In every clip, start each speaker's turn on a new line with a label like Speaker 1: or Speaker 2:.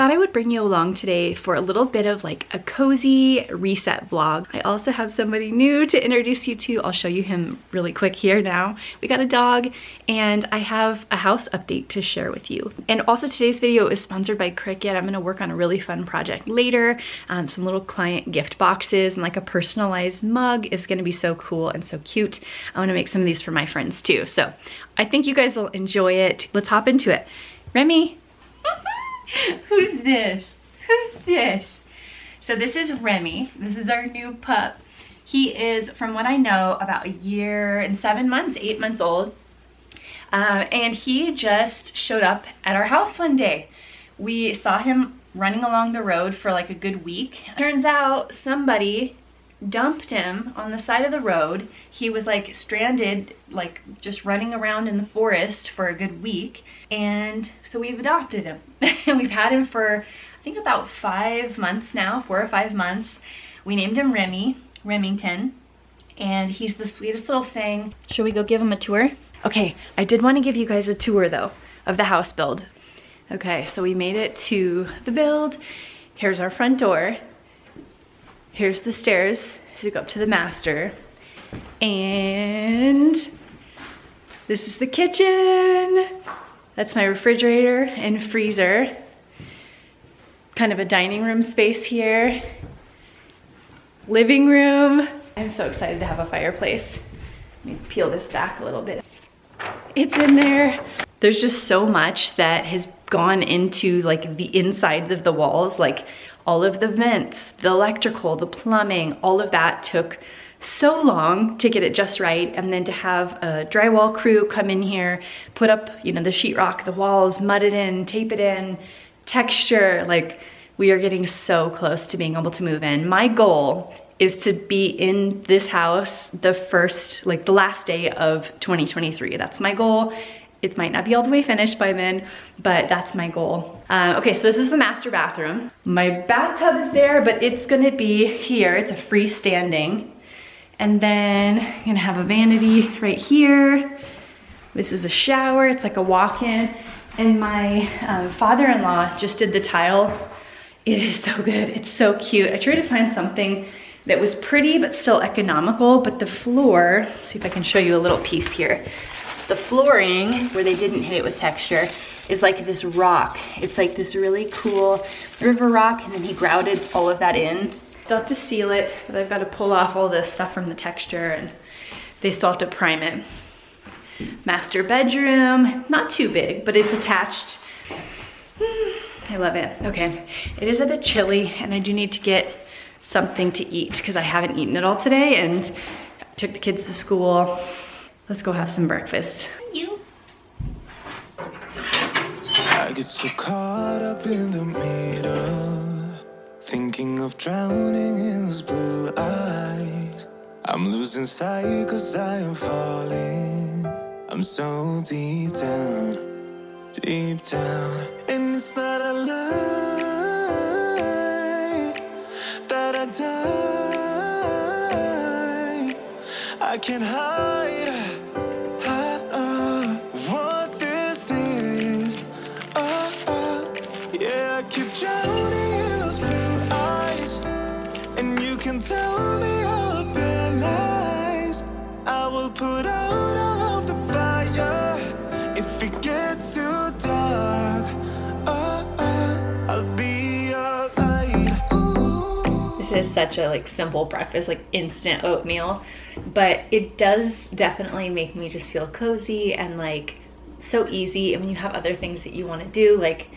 Speaker 1: thought I would bring you along today for a little bit of like a cozy reset vlog. I also have somebody new to introduce you to. I'll show you him really quick here now. We got a dog and I have a house update to share with you. And also today's video is sponsored by Cricut. I'm gonna work on a really fun project later. Some little client gift boxes and like a personalized mug is gonna be so cool and so cute. I wanna make some of these for my friends too. So I think you guys will enjoy it. Let's hop into it. Remy. Who's this? Who's this? So this is Remy. This is our new pup. He is, from what I know, about a year and 7 months, 8 months old. And he just showed up at our house one day. We saw him running along the road for like a good week. Turns out somebody dumped him on the side of the road. He was like stranded, like just running around in the forest for a good week. And so we've adopted him. And we've had him for, I think about 5 months now, 4 or 5 months. We named him Remington. And he's the sweetest little thing. Should we go give him a tour? Okay, I did want to give you guys a tour though of the house build. Okay, so we made it to the build. Here's our front door. Here's the stairs as you go up to the master. And this is the kitchen. That's my refrigerator and freezer. Kind of a dining room space here. Living room. I'm so excited to have a fireplace. Let me peel this back a little bit. It's in there. There's just so much that has gone into like the insides of the walls, like all of the vents, the electrical, the plumbing, all of that took so long to get it just right. And then to have a drywall crew come in here, put up, you know, the sheetrock, the walls, mud it in, tape it in, texture, like we are getting so close to being able to move in. My goal is to be in this house the last day of 2023. That's my goal. It might not be all the way finished by then, but that's my goal. Okay, so this is the master bathroom. My bathtub is there, but it's gonna be here. It's a freestanding. And then I'm gonna have a vanity right here. This is a shower, it's like a walk-in. And my father-in-law just did the tile. It is so good, it's so cute. I tried to find something that was pretty, but still economical, but the floor, let's see if I can show you a little piece here. The flooring, where they didn't hit it with texture, is like this rock. It's like this really cool river rock, and then he grouted all of that in. Still have to seal it, but I've got to pull off all this stuff from the texture, and they still have to prime it. Master bedroom, not too big, but it's attached. I love it. Okay, it is a bit chilly, and I do need to get something to eat because I haven't eaten it all today, and took the kids to school. Let's go have some breakfast. You.
Speaker 2: I get so caught up in the middle, thinking of drowning in those blue eyes. I'm losing sight 'cause I am falling. I'm so deep down, and it's not a lie that I die. I can't hide what this is. Yeah, I keep drowning in those blue eyes, and you can tell me all of your lies. I will put out all of the fire if it gets too dark. I'll be your light.
Speaker 1: This is such a like simple breakfast, like instant oatmeal, but it does definitely make me just feel cozy and like so easy. And when you have other things that you want to do, like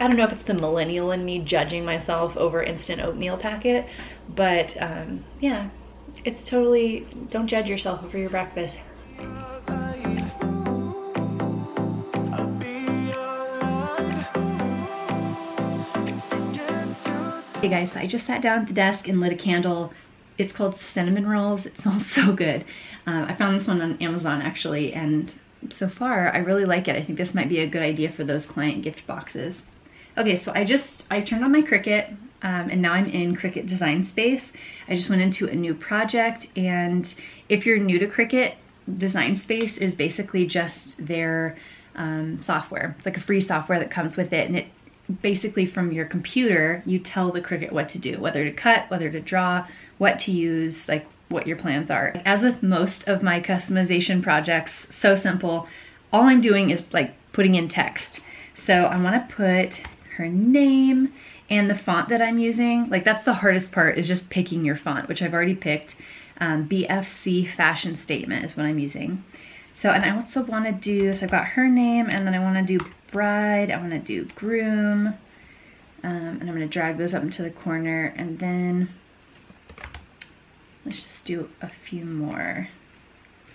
Speaker 1: I don't know if it's the millennial in me judging myself over instant oatmeal packet, but yeah, it's totally, don't judge yourself over your breakfast. Hey guys, so I just sat down at the desk and lit a candle. It's called cinnamon rolls. It smells so good. I found this one on Amazon actually, and so far I really like it. I think this might be a good idea for those client gift boxes. Okay, so I turned on my Cricut, and now I'm in Cricut Design Space. I just went into a new project, and if you're new to Cricut, Design Space is basically just their software. It's like a free software that comes with it, and basically from your computer, you tell the Cricut what to do, whether to cut, whether to draw, what to use, like what your plans are. As with most of my customization projects, so simple. All I'm doing is like putting in text. So I want to put her name and the font that I'm using. Like that's the hardest part, is just picking your font, which I've already picked. BFC Fashion Statement is what I'm using. So, and I also want to do, so I've got her name, and then I want to do bride, I want to do groom, and I'm going to drag those up into the corner, and then let's just do a few more.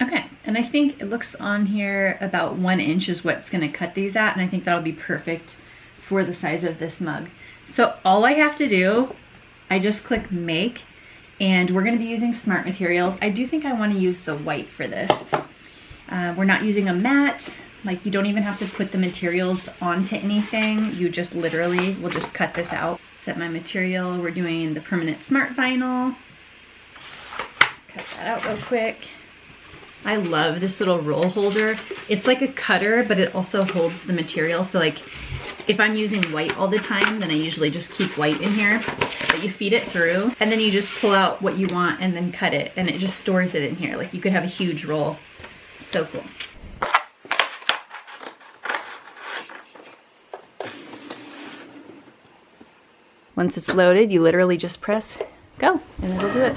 Speaker 1: Okay, and I think it looks on here about 1 inch is what's going to cut these at, and I think that'll be perfect for the size of this mug. So all I have to do, I just click make, and we're going to be using smart materials. I do think I want to use the white for this. We're not using a matte, like you don't even have to put the materials onto anything. You just literally will just cut this out. Set my material, we're doing the permanent smart vinyl. Cut that out real quick. I love this little roll holder. It's like a cutter, but it also holds the material. So like if I'm using white all the time, then I usually just keep white in here. But you feed it through, and then you just pull out what you want and then cut it, and it just stores it in here. Like you could have a huge roll. So cool. Once it's loaded, you literally just press go, and it'll do it.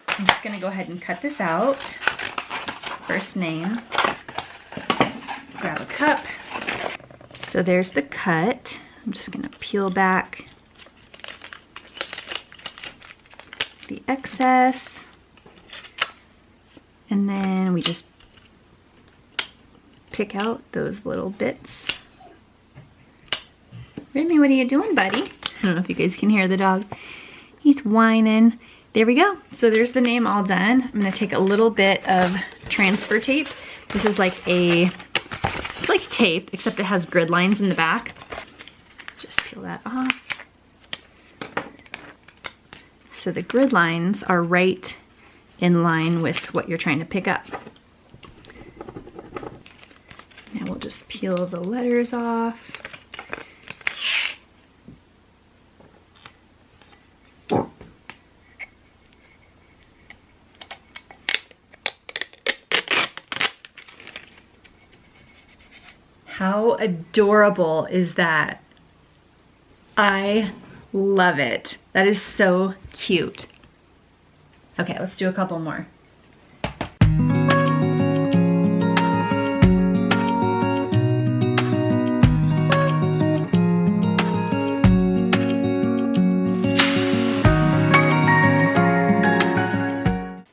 Speaker 1: I'm just gonna go ahead and cut this out. First name. Grab a cup. So there's the cut. I'm just gonna peel back the excess, and then we just pick out those little bits. Remy, what are you doing, buddy? I don't know if you guys can hear the dog. He's whining. There we go. So there's the name all done. I'm gonna take a little bit of transfer tape. This is like it's like tape, except it has grid lines in the back. Just peel that off. So the grid lines are right in line with what you're trying to pick up. Now we'll just peel the letters off. How adorable is that? I love it. That is so cute. Okay, let's do a couple more.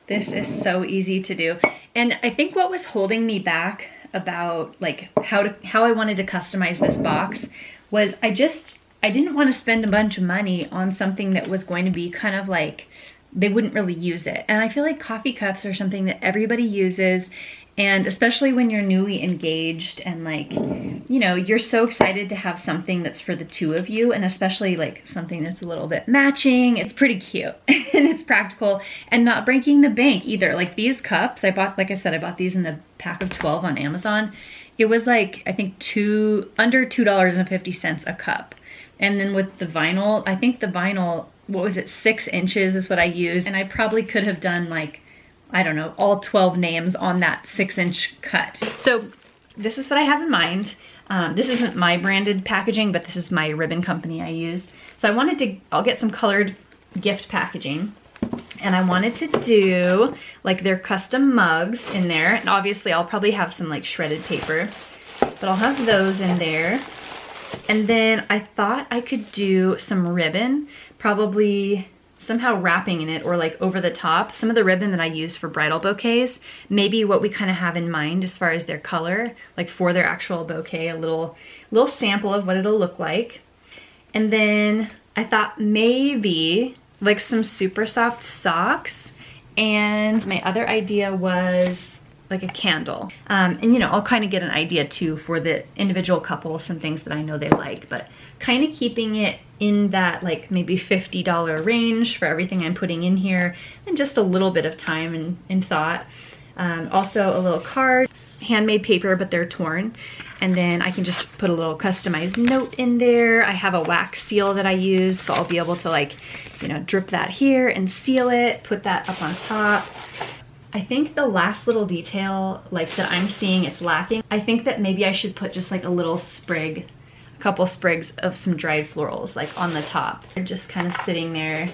Speaker 1: This is so easy to do. And I think what was holding me back about like how I wanted to customize this box was I didn't want to spend a bunch of money on something that was going to be kind of like they wouldn't really use it. And I feel like coffee cups are something that everybody uses, and especially when you're newly engaged and like, you know, you're so excited to have something that's for the two of you, and especially like something that's a little bit matching. It's pretty cute and it's practical and not breaking the bank either. Like these cups, I bought, like I said, I bought these in the pack of 12 on Amazon. It was like, I think under $2.50 a cup. And then with the vinyl, I think the vinyl, what was it, 6 inches is what I used. And I probably could have done like, I don't know, all 12 names on that 6-inch cut. So this is what I have in mind. This isn't my branded packaging, but this is my ribbon company I use. So I'll get some colored gift packaging. And I wanted to do like their custom mugs in there. And obviously I'll probably have some like shredded paper, but I'll have those in there. And then I thought I could do some ribbon, probably somehow wrapping in it or like over the top. Some of the ribbon that I use for bridal bouquets, maybe what we kind of have in mind as far as their color, like for their actual bouquet, a little sample of what it'll look like. And then I thought maybe like some super soft socks. And my other idea was like a candle. And you know, I'll kind of get an idea too for the individual couple, some things that I know they like, but kind of keeping it in that like maybe $50 range for everything I'm putting in here, and just a little bit of time and thought. Also a little card, handmade paper, but they're torn. And then I can just put a little customized note in there. I have a wax seal that I use, so I'll be able to like, you know, drip that here and seal it, put that up on top. I think the last little detail like that I'm seeing it's lacking, I think that maybe I should put just like a little sprig, a couple sprigs of some dried florals like on the top. They're just kind of sitting there.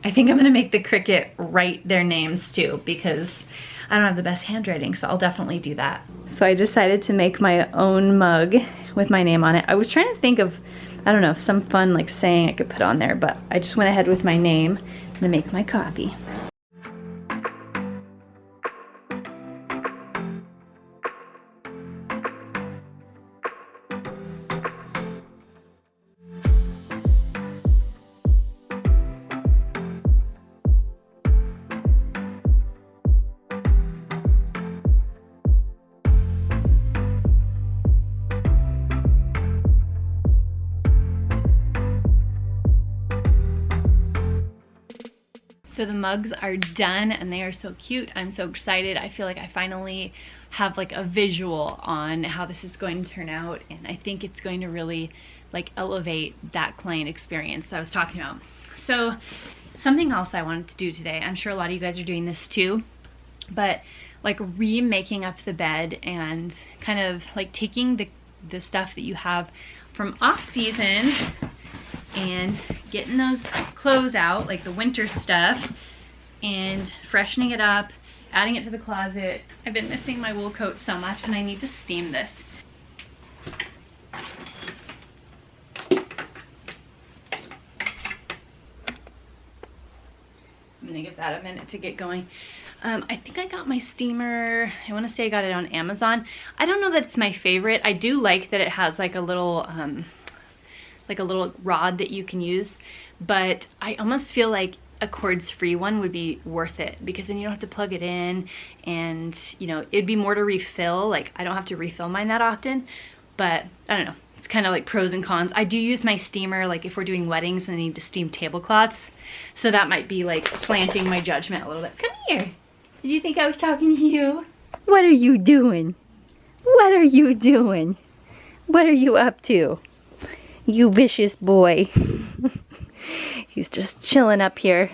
Speaker 1: I think I'm gonna make the Cricut write their names too, because I don't have the best handwriting, so I'll definitely do that. So I decided to make my own mug with my name on it. I was trying to think of, I don't know, some fun like saying I could put on there, but I just went ahead with my name. I'm gonna make my coffee. So the mugs are done and they are so cute. I'm so excited. I feel like I finally have like a visual on how this is going to turn out, and I think it's going to really like elevate that client experience that I was talking about. So something else I wanted to do today, I'm sure a lot of you guys are doing this too, but like remaking up the bed and kind of like taking the stuff that you have from off season and getting those clothes out, like the winter stuff, and freshening it up, adding it to the closet. I've been missing my wool coat so much, and I need to steam this. I'm gonna give that a minute to get going. I think I got my steamer, I wanna say I got it on Amazon. I don't know that it's my favorite. I do like that it has like a little rod that you can use, but I almost feel like a cords-free one would be worth it, because then you don't have to plug it in, and you know, it'd be more to refill. Like I don't have to refill mine that often, but I don't know. It's kind of like pros and cons. I do use my steamer like if we're doing weddings and I need to steam tablecloths, so that might be like slanting my judgment a little bit. Come here. Did you think I was talking to you? What are you doing? What are you doing? What are you up to? You vicious boy. He's just chilling up here.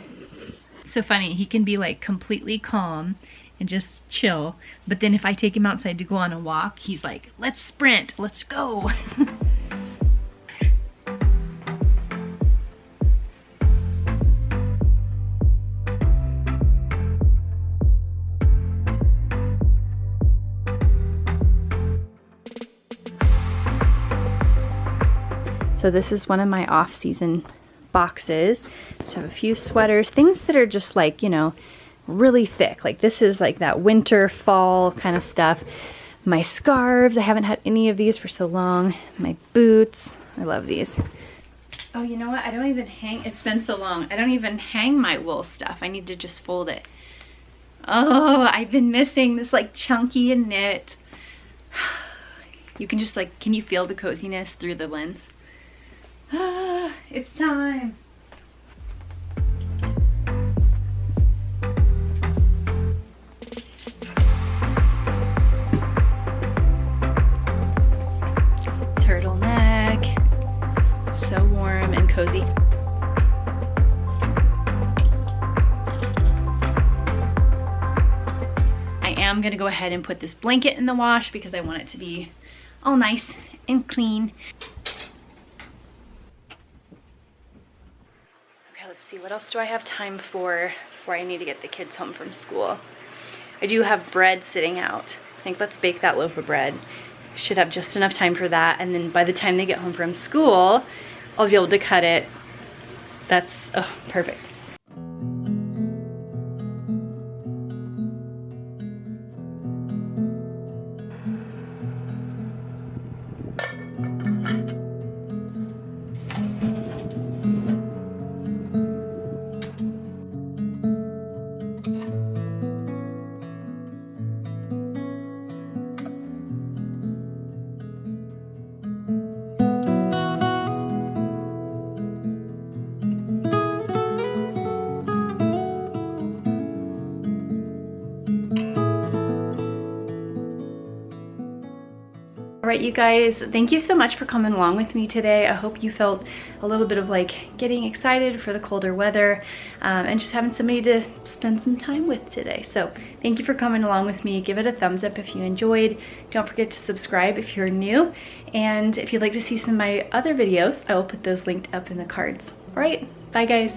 Speaker 1: So funny, he can be like completely calm and just chill, but then if I take him outside to go on a walk, he's like, let's sprint, let's go. So this is one of my off-season boxes. Just have a few sweaters, things that are just like, you know, really thick. Like this is like that winter, fall kind of stuff. My scarves, I haven't had any of these for so long. My boots, I love these. Oh, you know what? I don't even hang, it's been so long. I don't even hang my wool stuff. I need to just fold it. Oh, I've been missing this like chunky and knit. You can just like, can you feel the coziness through the lens? It's time. Turtleneck. So warm and cozy. I am gonna go ahead and put this blanket in the wash because I want it to be all nice and clean. See, what else do I have time for before I need to get the kids home from school? I do have bread sitting out. I think let's bake that loaf of bread. Should have just enough time for that, and then by the time they get home from school, I'll be able to cut it. That's, oh, perfect. All right, you guys, thank you so much for coming along with me today. I hope you felt a little bit of like getting excited for the colder weather and just having somebody to spend some time with today. So thank you for coming along with me. Give it a thumbs up if you enjoyed. Don't forget to subscribe if you're new. And if you'd like to see some of my other videos, I will put those linked up in the cards. All right, bye guys.